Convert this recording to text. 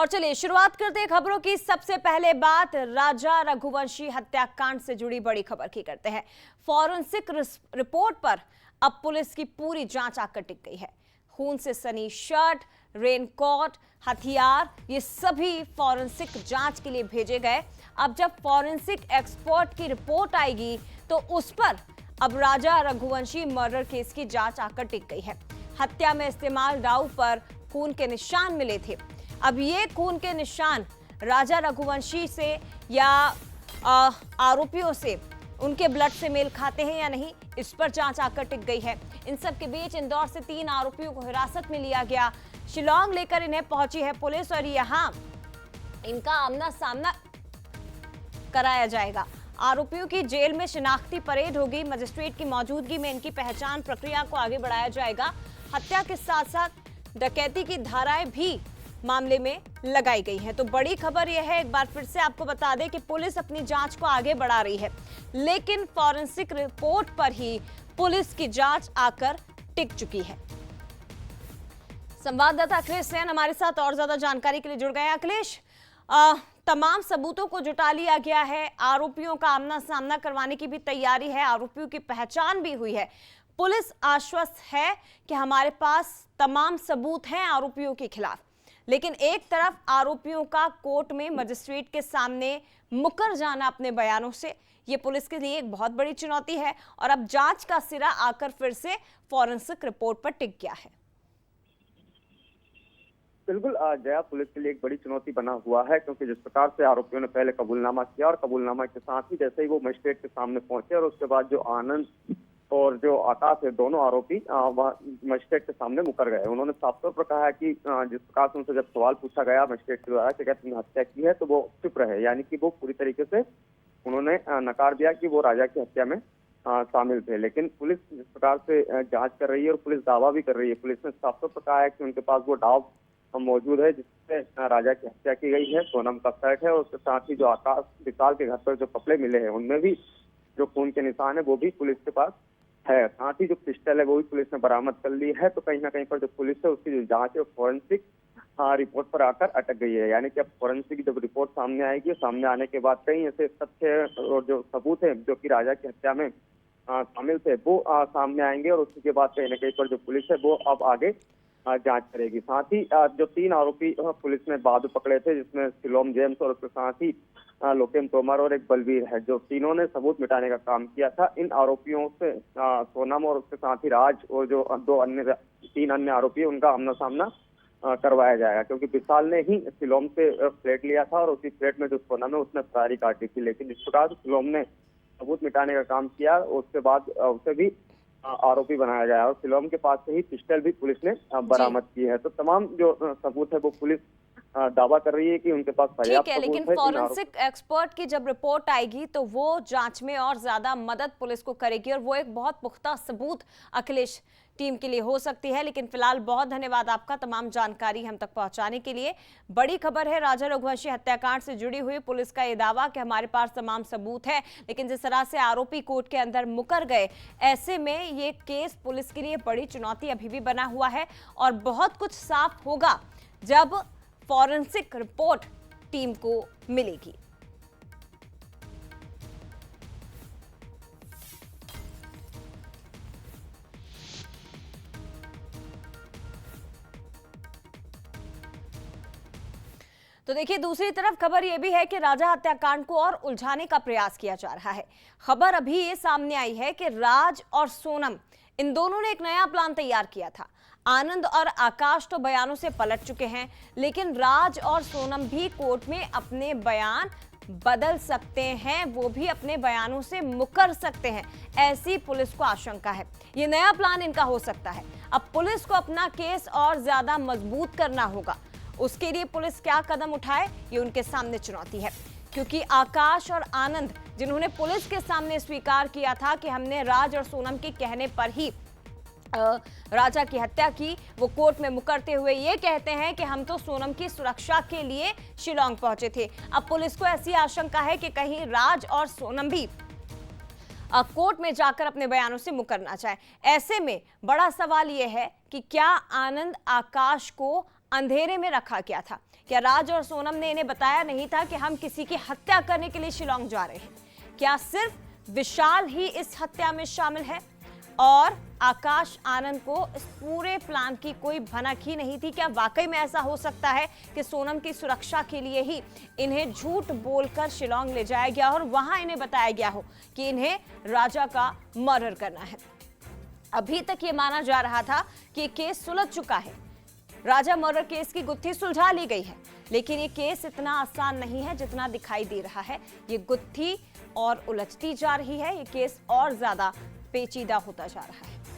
और चलिए शुरुआत करते हैं खबरों की। सबसे पहले बात राजा रघुवंशी हत्याकांड से जुड़ी बड़ी खबर की करते हैं। फॉरेंसिक रिपोर्ट पर अब पुलिस की पूरी जांच आकर टिक गई है। खून से सनी शर्ट, रेनकोट, हथियार, ये सभी फॉरेंसिक जांच के लिए भेजे गए। अब जब फॉरेंसिक एक्सपर्ट की रिपोर्ट आएगी तो उस पर अब राजा रघुवंशी मर्डर केस की जांच आकर टिक गई है। हत्या में इस्तेमाल दाव पर खून के निशान मिले थे। अब ये खून के निशान राजा रघुवंशी से या आरोपियों से, उनके ब्लड से मेल खाते हैं या नहीं, इस पर जांच आकर टिक गई है। इन सब के बीच इंदौर से 3 आरोपियों को हिरासत में लिया गया। शिलांग लेकर इन्हें पहुंची है पुलिस और यहां इनका आमना सामना कराया जाएगा। आरोपियों की जेल में शिनाख्ती परेड होगी। मजिस्ट्रेट की मौजूदगी में इनकी पहचान प्रक्रिया को आगे बढ़ाया जाएगा। हत्या के साथ साथ डकैती की धाराएं भी मामले में लगाई गई है। तो बड़ी खबर यह है, एक बार फिर से आपको बता दें कि पुलिस अपनी जांच को आगे बढ़ा रही है, लेकिन फॉरेंसिक रिपोर्ट पर ही पुलिस की जांच आकर टिक चुकी है। संवाददाता अखिलेश सैन हमारे साथ और ज्यादा जानकारी के लिए जुड़ गए हैं। अखिलेश, तमाम सबूतों को जुटा लिया गया है, आरोपियों का आमना सामना करवाने की भी तैयारी है, आरोपियों की पहचान भी हुई है। पुलिस आश्वस्त है कि हमारे पास तमाम सबूत हैं आरोपियों के खिलाफ, लेकिन एक तरफ आरोपियों का कोर्ट में मजिस्ट्रेट के सामने मुकर जाना अपने बयानों से, ये पुलिस के लिए एक बहुत बड़ी चुनौती है। और अब जांच का सिरा आकर फिर से फॉरेंसिक रिपोर्ट पर टिक गया है। बिल्कुल जया, पुलिस के लिए एक बड़ी चुनौती बना हुआ है, क्योंकि जिस प्रकार से आरोपियों ने पहले कबूलनामा किया और कबूलनामा के साथ ही जैसे ही वो मजिस्ट्रेट के सामने पहुंचे और उसके बाद जो आनंद और जो आकाश है, दोनों आरोपी मजिस्ट्रेट के सामने मुकर गए। उन्होंने साफ तौर पर कहा है कि जिस प्रकार से उनसे जब सवाल पूछा गया मजिस्ट्रेट के द्वारा कि क्या तुमने हत्या की है, तो वो चुप रहे, यानी कि वो पूरी तरीके से उन्होंने नकार दिया कि वो राजा की हत्या में शामिल थे। लेकिन पुलिस जिस प्रकार से जांच कर रही है और पुलिस दावा भी कर रही है, पुलिस ने साफ तौर पर कहा है कि उनके पास वो डाव मौजूद है जिससे राजा की हत्या की गई है। सोनम का शर्ट है और उसके साथ ही जो आकाश विशाल के घर पर जो कपड़े मिले हैं उनमें भी जो खून के निशान है वो भी पुलिस के पास है। साथ ही जो पिस्टल है वो भी पुलिस ने बरामद कर ली है। तो कहीं ना कहीं पर जो पुलिस है उसकी जो जांच है फॉरेंसिक रिपोर्ट पर आकर अटक गई है, यानी कि अब फॉरेंसिक जब रिपोर्ट सामने आएगी, सामने आने के बाद कई ऐसे तथ्य और जो सबूत है जो कि राजा की हत्या में शामिल थे वो सामने आएंगे और उसके बाद कहीं ना कहीं पर जो पुलिस है वो अब आगे जांच करेगी। साथ ही जो 3 आरोपी पुलिस ने बाद पकड़े थे, जिसमें सिलोम जेम्स और उसके साथ ही लोकेम तोमर और एक बलवीर है, जो तीनों ने सबूत मिटाने का काम किया था। इन आरोपियों से सोनम और उसके साथ ही राज और जो 3 अन्य आरोपी उनका आमना सामना करवाया जाएगा, क्योंकि विशाल ने ही सिलोम से फ्लैट लिया था और उसी फ्लैट में जो सोनम है उसने फरारी काटी थी। लेकिन इस प्रकार सिलोम ने सबूत मिटाने का काम किया, उसके बाद उसे भी आरोपी बनाया गया और सिलोम के पास से ही पिस्टल भी पुलिस ने बरामद की है। तो तमाम जो सबूत है वो पुलिस दावा कर रही है कि उनके पास पर्याप्त सबूत है। लेकिन फॉरेंसिक एक्सपर्ट की जब रिपोर्ट आएगी तो वो जांच में और ज्यादा मदद पुलिस को करेगी और वो एक बहुत पुख्ता सबूत अखिलेश टीम के लिए हो सकती है। लेकिन फिलहाल बहुत धन्यवाद आपका तमाम जानकारी हम तक पहुंचाने के लिए। बड़ी खबर है, राजा रघुवंशी हत्याकांड से जुड़ी हुई पुलिस का ये दावा कि हमारे पास तमाम सबूत है, लेकिन जिस तरह से आरोपी कोर्ट के अंदर मुकर गए, ऐसे में ये केस पुलिस के लिए बड़ी चुनौती अभी भी बना हुआ है और बहुत कुछ साफ होगा जब फॉरेंसिक रिपोर्ट टीम को मिलेगी। तो देखिए, दूसरी तरफ खबर यह भी है कि राजा हत्याकांड को और उलझाने का प्रयास किया जा रहा है। खबर अभी ये सामने आई है कि राज और सोनम, इन दोनों ने एक नया प्लान तैयार किया था। आनंद और आकाश तो बयानों से पलट चुके हैं, लेकिन राज और सोनम भी कोर्ट में अपने बयान बदल सकते हैं, वो भी अपने बयानों से मुकर सकते हैं, ऐसी पुलिस को आशंका है। ये नया प्लान इनका हो सकता है। अब पुलिस को अपना केस और ज्यादा मजबूत करना होगा। उसके लिए पुलिस क्या कदम उठाए, ये उनके सामने चुनौती है, क्योंकि आकाश और आनंद, जिन्होंने पुलिस के सामने स्वीकार किया था कि हमने राज और सोनम के कहने पर ही राजा की हत्या की, वो कोर्ट में मुकरते हुए ये कहते हैं कि हम तो सोनम की सुरक्षा के लिए शिलांग पहुंचे थे। अब पुलिस को ऐसी आशंका है कि कहीं राज और सोनम भी कोर्ट में जाकर अपने बयानों से मुकरना चाहे। ऐसे में बड़ा सवाल यह है कि क्या आनंद आकाश को अंधेरे में रखा गया था, क्या राज और सोनम ने इन्हें बताया नहीं था कि हम किसी की हत्या करने के लिए शिलोंग जा रहे हैं? क्या सिर्फ विशाल ही इस हत्या में शामिल है और आकाश आनंद को इस पूरे प्लान की कोई भनक ही नहीं थी? क्या वाकई में ऐसा हो सकता है कि सोनम की सुरक्षा के लिए ही इन्हें झूठ बोलकर शिलोंग ले जाया गया और वहां इन्हें बताया गया हो कि इन्हें राजा का मर्डर करना है? अभी तक ये माना जा रहा था कि केस सुलझ चुका है, राजा मर्डर केस की गुत्थी सुलझा ली गई है, लेकिन ये केस इतना आसान नहीं है जितना दिखाई दे रहा है। ये गुत्थी और उलझती जा रही है, ये केस और ज्यादा पेचीदा होता जा रहा है।